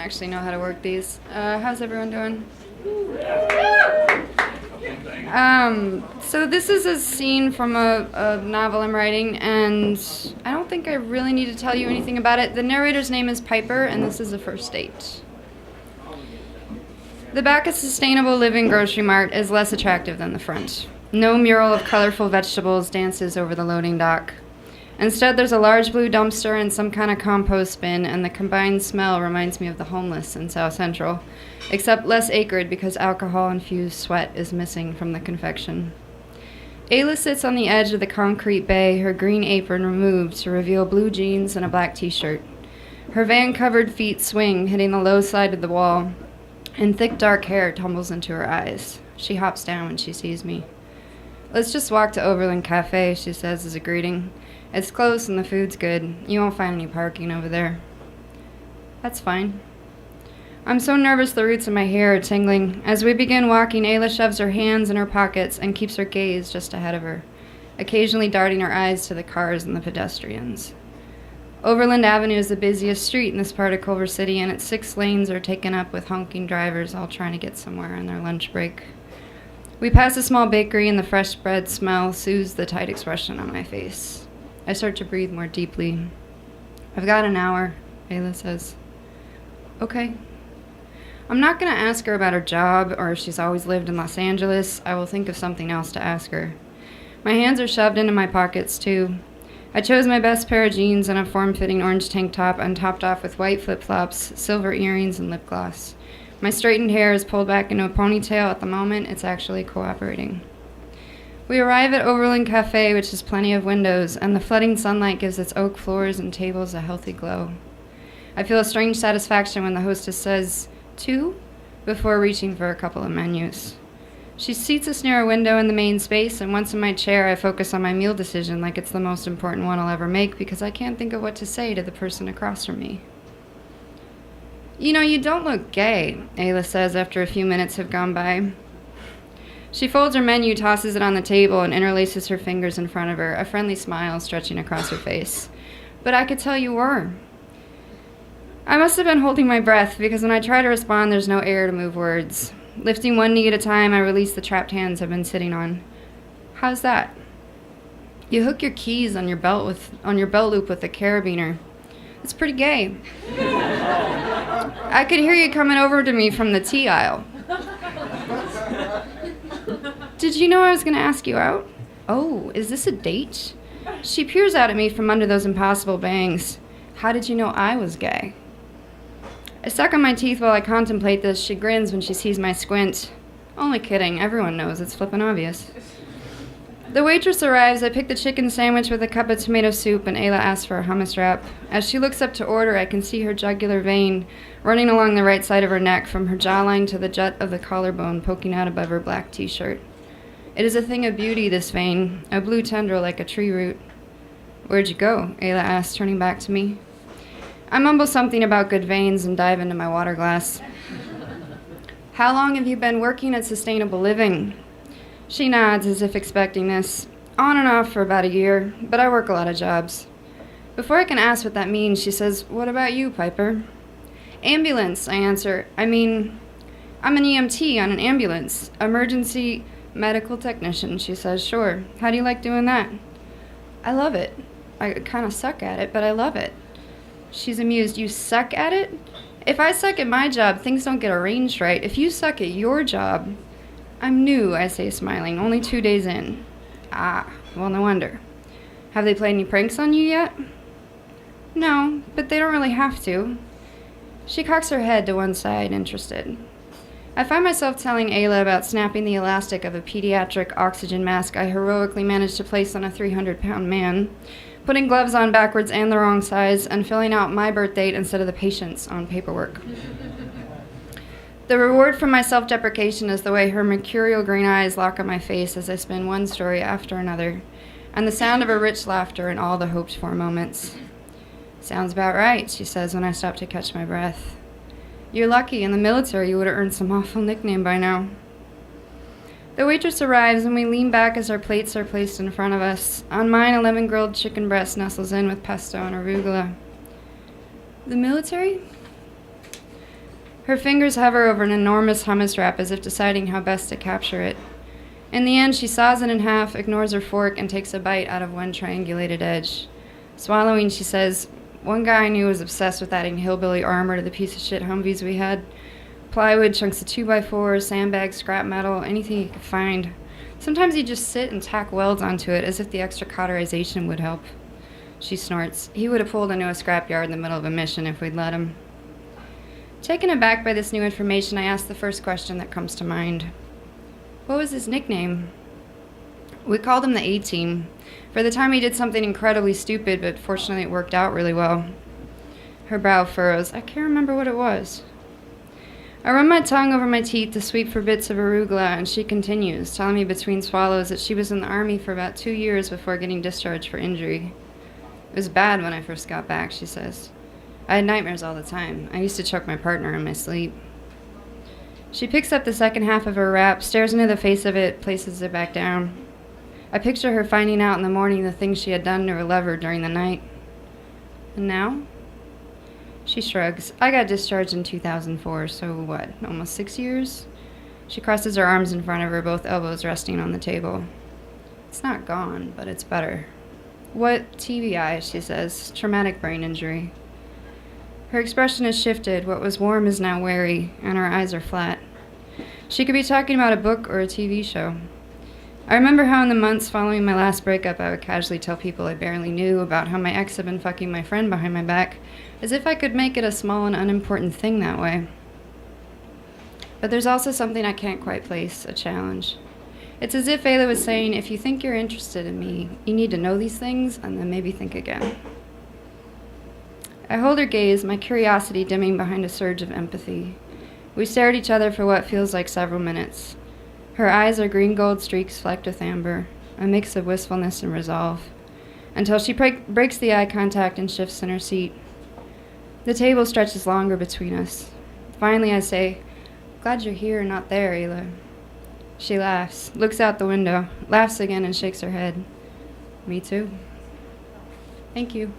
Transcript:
actually know how to work these. How's everyone doing? So this is a scene from a novel I'm writing, and I don't think I really need to tell you anything about it. The narrator's name is Piper, and this is a first date. The back of Sustainable Living Grocery Mart is less attractive than the front. No mural of colorful vegetables dances over the loading dock. Instead, there's a large blue dumpster and some kind of compost bin, and the combined smell reminds me of the homeless in South Central, except less acrid because alcohol-infused sweat is missing from the confection. Ayla sits on the edge of the concrete bay, her green apron removed to reveal blue jeans and a black t-shirt. Her van-covered feet swing, hitting the low side of the wall, and thick dark hair tumbles into her eyes. She hops down when she sees me. "Let's just walk to Overland Cafe," she says as a greeting. "It's close and the food's good. You won't find any parking over there." "That's fine." I'm so nervous the roots of my hair are tingling. As we begin walking, Ayla shoves her hands in her pockets and keeps her gaze just ahead of her, occasionally darting her eyes to the cars and the pedestrians. Overland Avenue is the busiest street in this part of Culver City, and its 6 lanes are taken up with honking drivers all trying to get somewhere on their lunch break. We pass a small bakery, and the fresh bread smell soothes the tight expression on my face. I start to breathe more deeply. "I've got an hour," Ayla says. "Okay." I'm not going to ask her about her job or if she's always lived in Los Angeles. I will think of something else to ask her. My hands are shoved into my pockets, too. I chose my best pair of jeans and a form-fitting orange tank top and topped off with white flip-flops, silver earrings, and lip gloss. My straightened hair is pulled back into a ponytail. At the moment, it's actually cooperating. We arrive at Overland Cafe, which has plenty of windows, and the flooding sunlight gives its oak floors and tables a healthy glow. I feel a strange satisfaction when the hostess says, "2?" before reaching for a couple of menus. She seats us near a window in the main space, and once in my chair, I focus on my meal decision like it's the most important one I'll ever make because I can't think of what to say to the person across from me. "You know, you don't look gay," Ayla says after a few minutes have gone by. She folds her menu, tosses it on the table, and interlaces her fingers in front of her, a friendly smile stretching across her face. "But I could tell you were." I must have been holding my breath because when I try to respond, there's no air to move words. Lifting one knee at a time, I release the trapped hands I've been sitting on. "How's that?" "You hook your keys on your belt loop with a carabiner. It's pretty gay." "I could hear you coming over to me from the tea aisle." "Did you know I was going to ask you out?" "Oh, is this a date?" She peers out at me from under those impossible bangs. "How did you know I was gay?" I suck on my teeth while I contemplate this. She grins when she sees my squint. "Only kidding. Everyone knows. It's flippin' obvious." The waitress arrives. I pick the chicken sandwich with a cup of tomato soup, and Ayla asks for a hummus wrap. As she looks up to order, I can see her jugular vein running along the right side of her neck from her jawline to the jut of the collarbone poking out above her black t-shirt. It is a thing of beauty, this vein, a blue tendril like a tree root. "Where'd you go?" Ayla asks, turning back to me. I mumble something about good veins and dive into my water glass. "How long have you been working at Sustainable Living?" She nods as if expecting this. "On and off for about a year, but I work a lot of jobs." Before I can ask what that means, she says, "What about you, Piper?" "Ambulance," I answer. I'm an EMT on an ambulance. Emergency medical technician, she says. "Sure. How do you like doing that?" "I love it. I kind of suck at it, but I love it." She's amused. "You suck at it?" "If I suck at my job, things don't get arranged right. If you suck at your job..." "I'm new," I say, smiling. "Only 2 days in." "Ah, well, no wonder." "Have they played any pranks on you yet?" "No, but they don't really have to." She cocks her head to one side, interested. I find myself telling Ayla about snapping the elastic of a pediatric oxygen mask I heroically managed to place on a 300-pound man, putting gloves on backwards and the wrong size, and filling out my birth date instead of the patient's on paperwork. The reward for my self-deprecation is the way her mercurial green eyes lock on my face as I spin one story after another, and the sound of her rich laughter in all the hoped-for moments. "Sounds about right," she says when I stop to catch my breath. "You're lucky. In the military, you would have earned some awful nickname by now." The waitress arrives, and we lean back as our plates are placed in front of us. On mine, a lemon-grilled chicken breast nestles in with pesto and arugula. "The military?" Her fingers hover over an enormous hummus wrap as if deciding how best to capture it. In the end, she saws it in half, ignores her fork, and takes a bite out of one triangulated edge. Swallowing, she says, "One guy I knew was obsessed with adding hillbilly armor to the piece of shit Humvees we had. Plywood, chunks of 2x4, sandbags, scrap metal, anything he could find. Sometimes he'd just sit and tack welds onto it as if the extra cauterization would help." She snorts. "He would have pulled into a scrapyard in the middle of a mission if we'd let him." Taken aback by this new information, I ask the first question that comes to mind. What was his nickname? We called him the A-Team. For the time he did something incredibly stupid, but fortunately it worked out really well. Her brow furrows. I can't remember what it was. I run my tongue over my teeth to sweep for bits of arugula, and she continues, telling me between swallows that she was in the Army for about 2 years before getting discharged for injury. It was bad when I first got back, she says. I had nightmares all the time. I used to choke my partner in my sleep. She picks up the second half of her wrap, stares into the face of it, places it back down. I picture her finding out in the morning the things she had done to her lover during the night. And now? She shrugs. I got discharged in 2004, so what, almost 6 years? She crosses her arms in front of her, both elbows resting on the table. It's not gone, but it's better. What TBI, she says. Traumatic brain injury. Her expression has shifted. What was warm is now wary, and her eyes are flat. She could be talking about a book or a TV show. I remember how in the months following my last breakup, I would casually tell people I barely knew about how my ex had been fucking my friend behind my back, as if I could make it a small and unimportant thing that way. But there's also something I can't quite place, a challenge. It's as if Ayla was saying, if you think you're interested in me, you need to know these things, and then maybe think again. I hold her gaze, my curiosity dimming behind a surge of empathy. We stare at each other for what feels like several minutes. Her eyes are green-gold streaks flecked with amber, a mix of wistfulness and resolve, until she breaks the eye contact and shifts in her seat. The table stretches longer between us. Finally, I say, "Glad you're here and not there, Ayla." She laughs, looks out the window, laughs again, and shakes her head. Me too. Thank you.